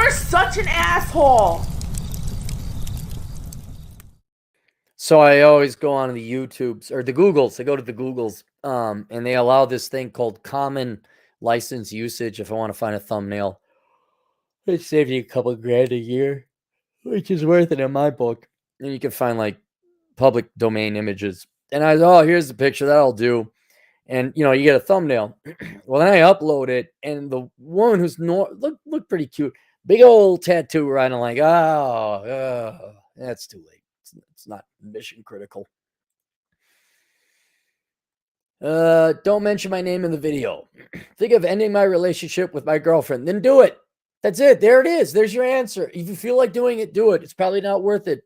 You're such an asshole. So I always go on the YouTubes or the Googles. I go to the Googles, and they allow this thing called common license usage. If I want to find a thumbnail, it saves you a couple grand a year, which is worth it in my book. And you can find like public domain images. And oh, here's the picture that'll do. And you get a thumbnail. Well, then I upload it, and the woman who's look pretty cute, big old tattoo, right? I'm like, oh, that's too late. It's not mission critical. Don't mention my name in the video. Think of ending my relationship with my girlfriend, then do it. That's it. There it is. There's your answer. If you feel like doing it, do it. It's probably not worth it.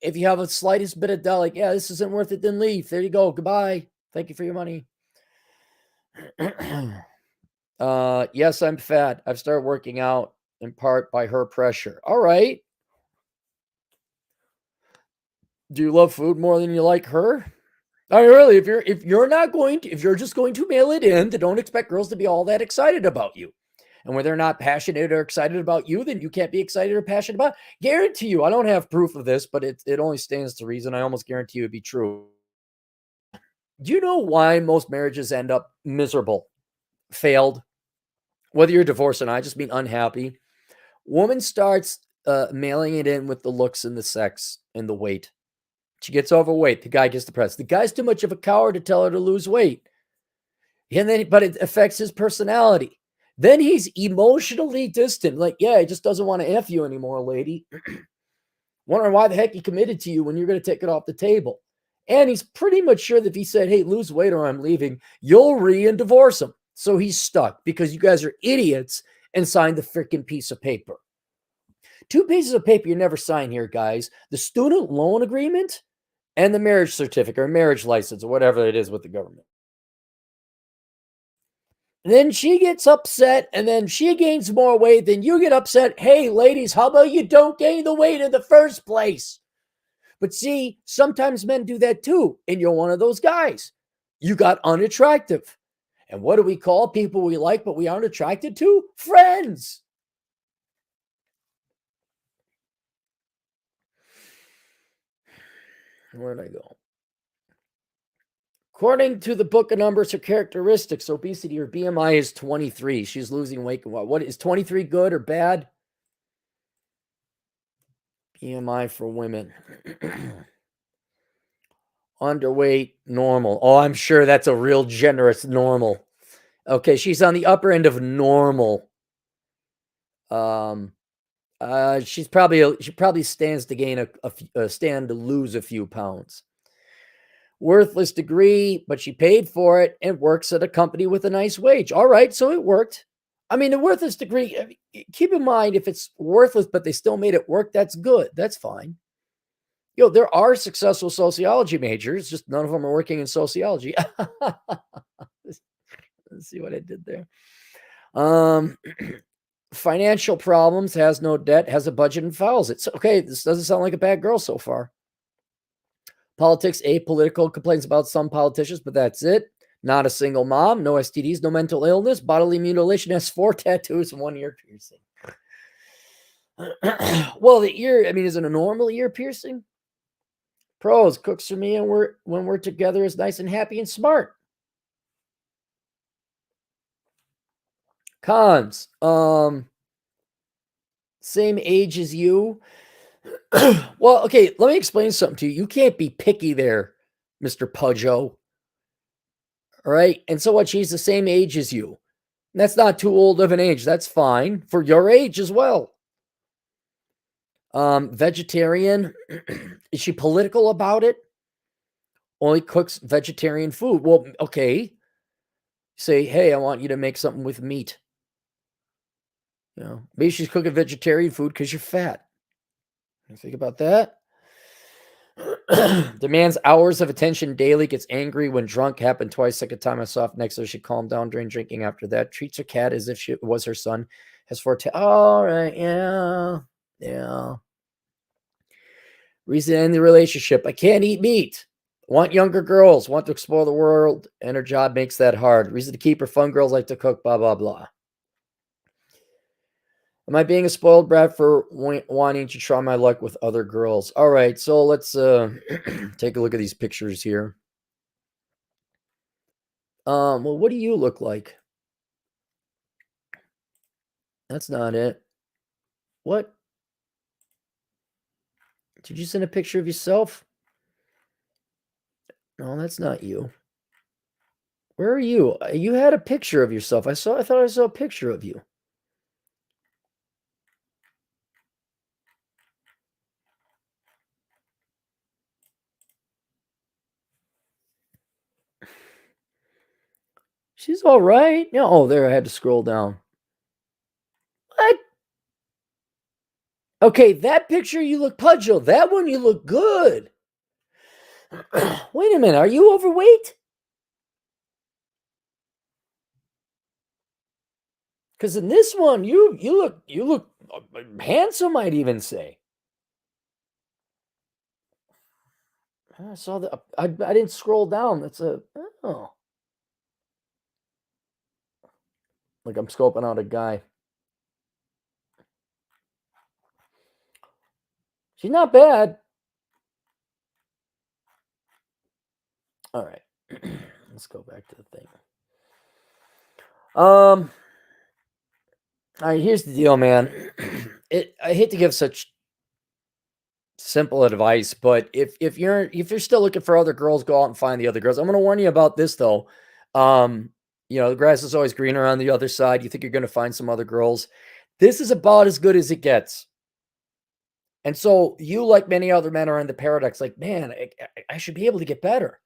If you have a slightest bit of doubt, like, yeah, this isn't worth it, then leave. There you go. Goodbye. Thank you for your money. Yes, I'm fat. I've started working out in part by her pressure. All right. Do you love food more than you like her? I mean, really, if you're just going to mail it in, then don't expect girls to be all that excited about you. And when they're not passionate or excited about you, then you can't be excited or passionate about. Guarantee you, I don't have proof of this, but it only stands to reason. I almost guarantee it'd be true. Do you know why most marriages end up miserable, failed? Whether you're divorced or not, I just mean unhappy. Woman starts mailing it in with the looks and the sex and the weight. She gets overweight. The guy gets depressed. The guy's too much of a coward to tell her to lose weight. But it affects his personality. Then he's emotionally distant. Like, yeah, he just doesn't want to F you anymore, lady. Wondering why the heck he committed to you when you're going to take it off the table. And he's pretty much sure that if he said, hey, lose weight or I'm leaving, you'll and divorce him. So he's stuck because you guys are idiots and signed the freaking piece of paper. Two pieces of paper you never sign here, guys. The student loan agreement and the marriage certificate or marriage license or whatever it is with the government. And then she gets upset, and then she gains more weight. Then you get upset. Hey, ladies, how about you don't gain the weight in the first place? But see, sometimes men do that too, and you're one of those guys. You got unattractive. And what do we call people we like but we aren't attracted to? Friends. Where'd I go? According to the book of numbers, her characteristics, obesity, or BMI is 23. She's losing weight. What is 23 good or bad? BMI for women. Underweight, normal. Oh, I'm sure that's a real generous normal. Okay, she's on the upper end of normal. She probably stands to gain stand to lose a few pounds. Worthless degree, but she paid for it and works at a company with a nice wage. All right, so it worked. I mean, the worthless degree, keep in mind, if it's worthless, but they still made it work, that's good. That's fine. There are successful sociology majors, just none of them are working in sociology. Let's see what I did there. Financial problems, has no debt, has a budget, and files it. So, okay, this doesn't sound like a bad girl so far. Politics, apolitical, complains about some politicians, but that's it. Not a single mom, no STDs, no mental illness, bodily mutilation, has 4 tattoos and 1 ear piercing. Well, the ear, I mean, is it a normal ear piercing? Pros, cooks for me, and when we're together is nice and happy and smart. Cons, same age as you. Well, okay, let me explain something to you. You can't be picky there, Mr. Pudgeot. All right. And so what? She's the same age as you. That's not too old of an age. That's fine for your age as well. Vegetarian. Is she political about it? Only cooks vegetarian food. Well, okay. Say, hey, I want you to make something with meat. Maybe she's cooking vegetarian food because you're fat. You think about that? Demands hours of attention daily, gets angry when drunk, happened twice. Second time I saw it next to her, she calmed down during drinking after that. Treats her cat as if she was her son. Has 4 all right, yeah. Reason to end the relationship. I can't eat meat. Want younger girls. Want to explore the world. And her job makes that hard. Reason to keep her. Fun girls like to cook, blah, blah, blah. Am I being a spoiled brat for wanting to try my luck with other girls? All right, so let's take a look at these pictures here. Well, what do you look like? That's not it. What? Did you send a picture of yourself? No, that's not you. Where are you? You had a picture of yourself. I thought I saw a picture of you. She's all right. Yeah. Oh, there. I had to scroll down. What? Okay, that picture you look pudgy. That one you look good. Wait a minute. Are you overweight? Because in this one, you look handsome. I'd even say. I saw that. I didn't scroll down. That's a oh. Like I'm scoping out a guy. She's not bad. All right. Let's go back to the thing. All right, here's the deal, man. I hate to give such simple advice, but if you're still looking for other girls, go out and find the other girls. I'm gonna warn you about this though. The grass is always greener on the other side. You think you're gonna find some other girls. This is about as good as it gets. And so you, like many other men, are in the paradox, like, man, I should be able to get better.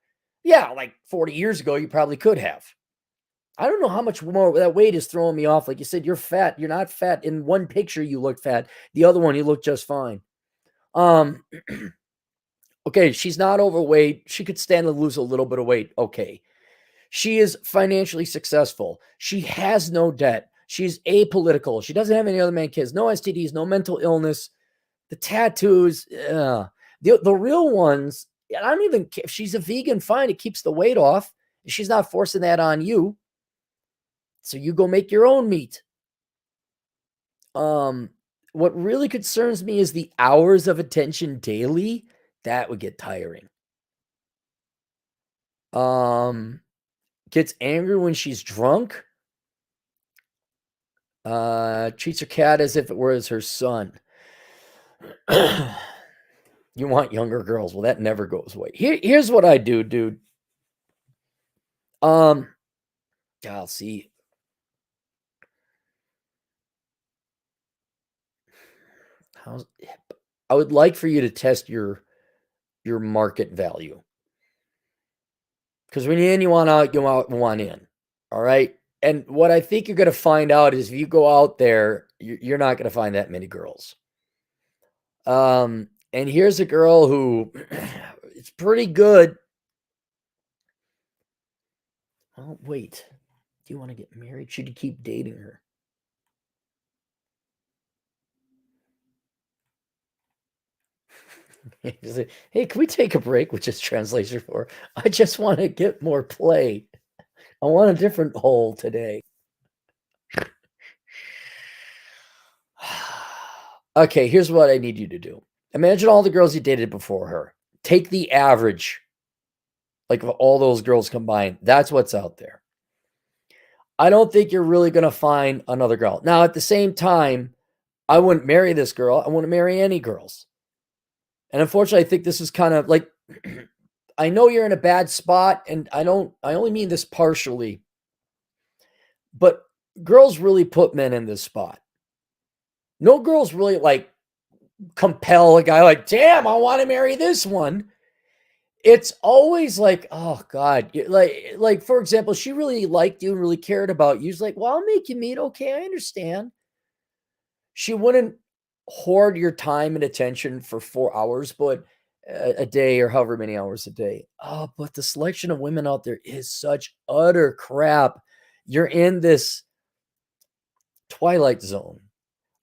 Yeah, like 40 years ago, you probably could have. I don't know how much more that weight is throwing me off. Like you said, you're fat. You're not fat. In one picture, you look fat. The other one, you look just fine. Okay, she's not overweight. She could stand to lose a little bit of weight. Okay. She is financially successful. She has no debt. She's apolitical. She doesn't have any other man kids, no STDs, no mental illness. The tattoos, the real ones, I don't even care. If she's a vegan, fine. It keeps the weight off. She's not forcing that on you. So you go make your own meat. What really concerns me is the hours of attention daily. That would get tiring. Gets angry when she's drunk. Treats her cat as if it was her son. You want younger girls. Well, that never goes away. Here's what I do, dude. I'll see. I would like for you to test your market value. Because when you're in, you want out, you want in. All right. And what I think you're going to find out is if you go out there, you're not going to find that many girls. And here's a girl who it's pretty good. Oh, wait. Do you want to get married? Should you keep dating her? Hey, can we take a break? Which is translation for, I just want to get more play. I want a different hole today. Okay, here's what I need you to do. Imagine all the girls you dated before her. Take the average, like of all those girls combined. That's what's out there. I don't think you're really going to find another girl. Now, at the same time, I wouldn't marry this girl. I wouldn't marry any girls. And unfortunately, I think this is kind of like, I know you're in a bad spot, and I only mean this partially, but girls really put men in this spot. No girls really like compel a guy like, damn, I want to marry this one. It's always like, oh God, like for example, she really liked you and really cared about you. She's like, well, I'll make you meet. Okay, I understand. She wouldn't hoard your time and attention for 4 hours, but a day or however many hours a day. Oh, but the selection of women out there is such utter crap. You're in this twilight zone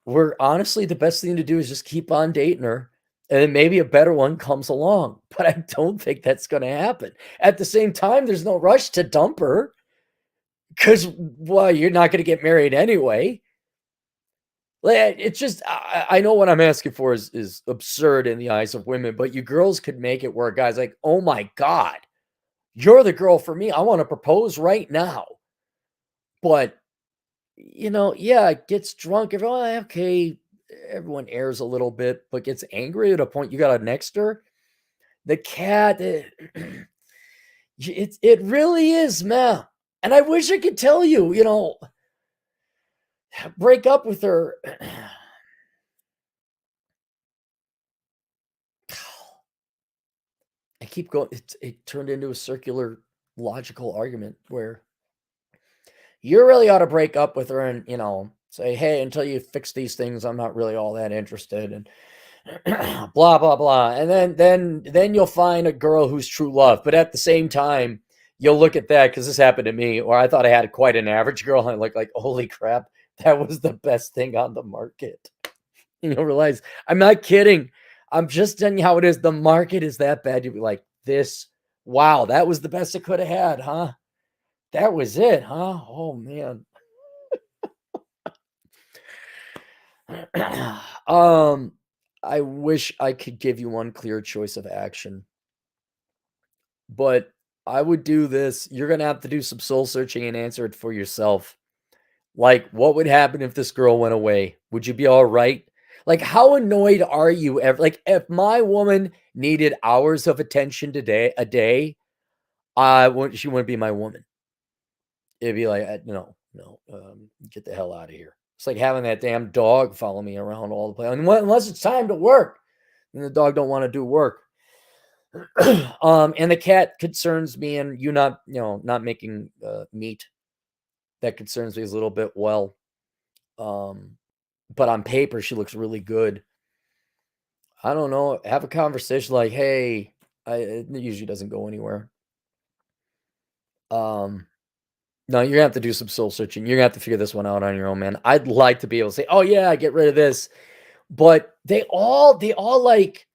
where honestly the best thing to do is just keep on dating her, and then maybe a better one comes along. But I don't think that's going to happen. At the same time, there's no rush to dump her because, well, you're not going to get married anyway. Like, it's just I know what I'm asking for is absurd in the eyes of women, but you girls could make it where guys like, oh my God, you're the girl for me. I want to propose right now. But yeah, gets drunk. Everyone, okay, everyone airs a little bit, but gets angry at a point. You got a next her. The cat, it really is, man. And I wish I could tell you, break up with her. I keep going. It turned into a circular logical argument where you really ought to break up with her and, say, hey, until you fix these things, I'm not really all that interested. And blah, blah, blah. And then you'll find a girl who's true love. But at the same time, you'll look at that because this happened to me, or I thought I had quite an average girl. And I look like, holy crap, that was the best thing on the market. You'll realize I'm not kidding. I'm just telling you how it is. The market is that bad. You'll be like, wow, that was the best it could have had, huh? That was it, huh? Oh man. I wish I could give you one clear choice of action, but I would do this. You're gonna have to do some soul searching and answer it for yourself. Like, what would happen if this girl went away? Would you be all right? Like, how annoyed are you ever? Like, if my woman needed hours of attention a day, she wouldn't be my woman. It'd be like, no, no, get the hell out of here. It's like having that damn dog follow me around all the place. Unless it's time to work, and the dog don't want to do work. And the cat concerns me, and you not making meat. That concerns me a little bit. Well, but on paper, she looks really good. I don't know. Have a conversation like, hey, it usually doesn't go anywhere. No, you're gonna have to do some soul searching. You're gonna have to figure this one out on your own, man. I'd like to be able to say, "Oh yeah, get rid of this," but they all like,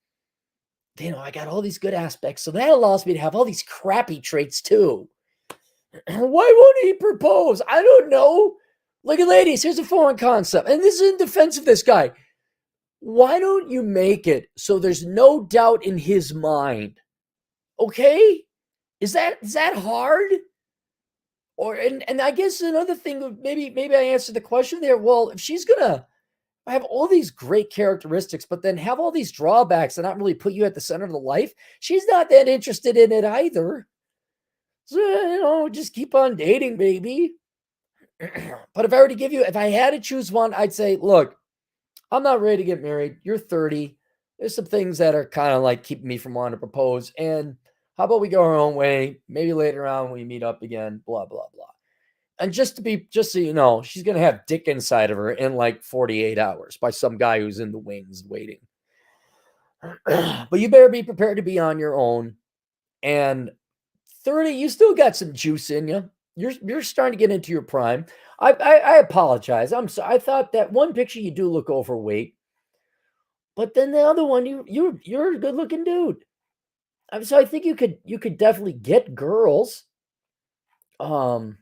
I got all these good aspects, so that allows me to have all these crappy traits too. Why won't he propose? I don't know. Look at ladies. Here's a foreign concept, and this is in defense of this guy. Why don't you make it so there's no doubt in his mind? Okay, is that hard? Or and I guess another thing, maybe I answered the question there. Well, if she's gonna have all these great characteristics, but then have all these drawbacks and not really put you at the center of the life, she's not that interested in it either. So, just keep on dating, baby. But if I had to choose one, I'd say, look, I'm not ready to get married. You're 30. There's some things that are kind of like keeping me from wanting to propose. And how about we go our own way? Maybe later on we meet up again, blah, blah, blah. And just so you know, she's gonna have dick inside of her in like 48 hours by some guy who's in the wings waiting. But you better be prepared to be on your own. And 30, you still got some juice in you. You're starting to get into your prime. I apologize. I'm sorry. I thought that one picture you do look overweight, but then the other one you're a good looking dude. So I think you could definitely get girls. Um.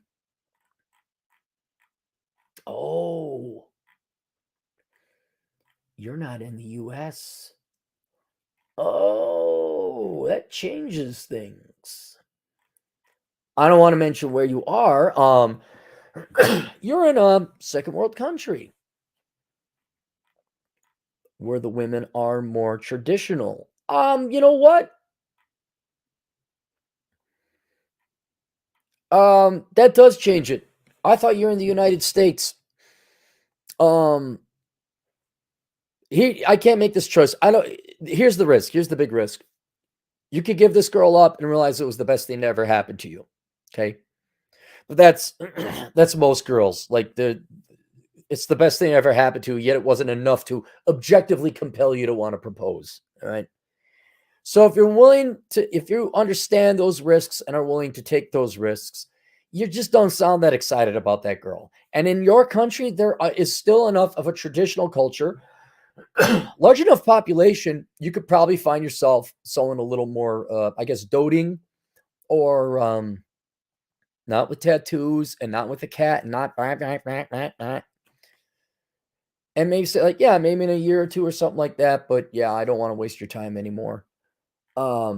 Oh, you're not in the U.S. Oh, that changes things. I don't want to mention where you are. You're in a second world country where the women are more traditional. You know what? That does change it. I thought you're in the United States. Um, I can't make this choice. I don't. Here's the risk. Here's the big risk. You could give this girl up and realize it was the best thing that ever happened to you. Okay, but that's that's most girls. Like it's the best thing that ever happened to you. Yet it wasn't enough to objectively compel you to want to propose. All right. So if you understand those risks and are willing to take those risks, you just don't sound that excited about that girl. And in your country, there is still enough of a traditional culture, large enough population, you could probably find yourself someone a little more, I guess, doting or not with tattoos and not with a cat and not. And maybe say like, yeah, maybe in a year or two or something like that. But yeah, I don't want to waste your time anymore. Let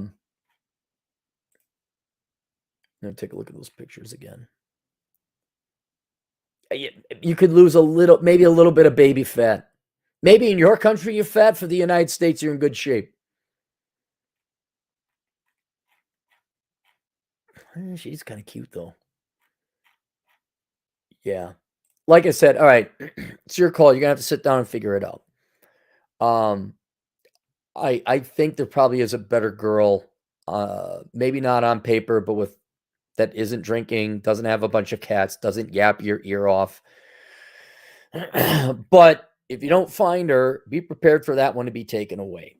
me take a look at those pictures again. You could lose a little, maybe a little bit of baby fat. Maybe in your country you're fat. For the United States, you're in good shape. She's kind of cute though. Yeah. Like I said, all right, it's your call. You're gonna have to sit down and figure it out. Um, I think there probably is a better girl, maybe not on paper, but with that isn't drinking, doesn't have a bunch of cats, doesn't yap your ear off. But if you don't find her, be prepared for that one to be taken away.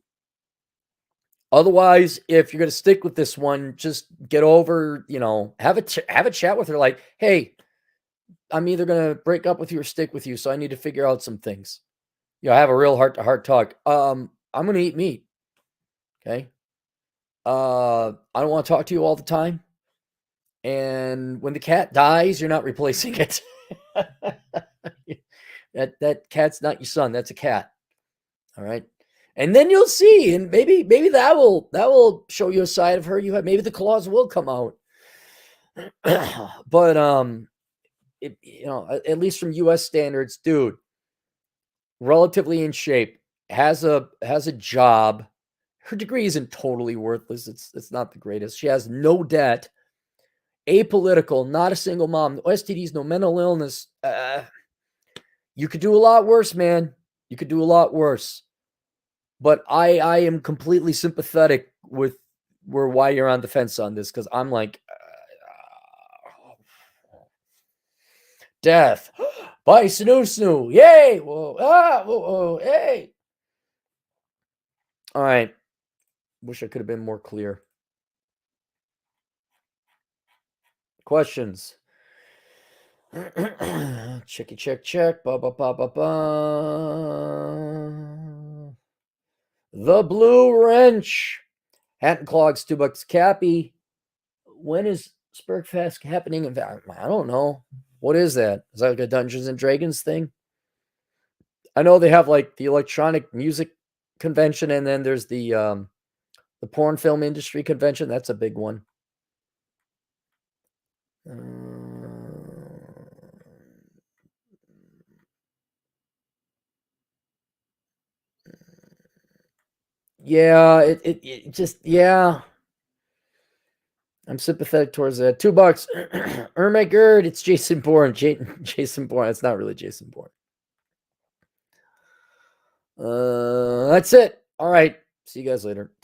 Otherwise, if you're going to stick with this one, just get over, have a chat with her like, "Hey, I'm either going to break up with you or stick with you, so I need to figure out some things." Have a real heart-to-heart talk. I'm going to eat meat. Okay? I don't want to talk to you all the time. And when the cat dies, you're not replacing it. That cat's not your son. That's a cat. All right. And then you'll see, and maybe that will show you a side of her you have. Maybe the claws will come out. But at least from U.S. standards, dude, relatively in shape, has a job. Her degree isn't totally worthless. It's not the greatest. She has no debt. Apolitical, not a single mom. No STDs, no mental illness. You could do a lot worse, man. You could do a lot worse. But I am completely sympathetic with why you're on the fence on this, because I'm like, death. Bye, snoo. Yay. Whoa. Whoa. Hey. All right. Wish I could have been more clear. Questions? Check. Ba. The Blue Wrench. Hat and Clogs, $2 Cappy. When is Spurgfest happening? I don't know. What is that? Is that like a Dungeons and Dragons thing? I know they have like the electronic music convention, and then there's the porn film industry convention. That's a big one. Yeah, it just, yeah. I'm sympathetic towards that. $2. Ermay Gerd, it's Jason Bourne. Jason Bourne. It's not really Jason Bourne. That's it. All right. See you guys later.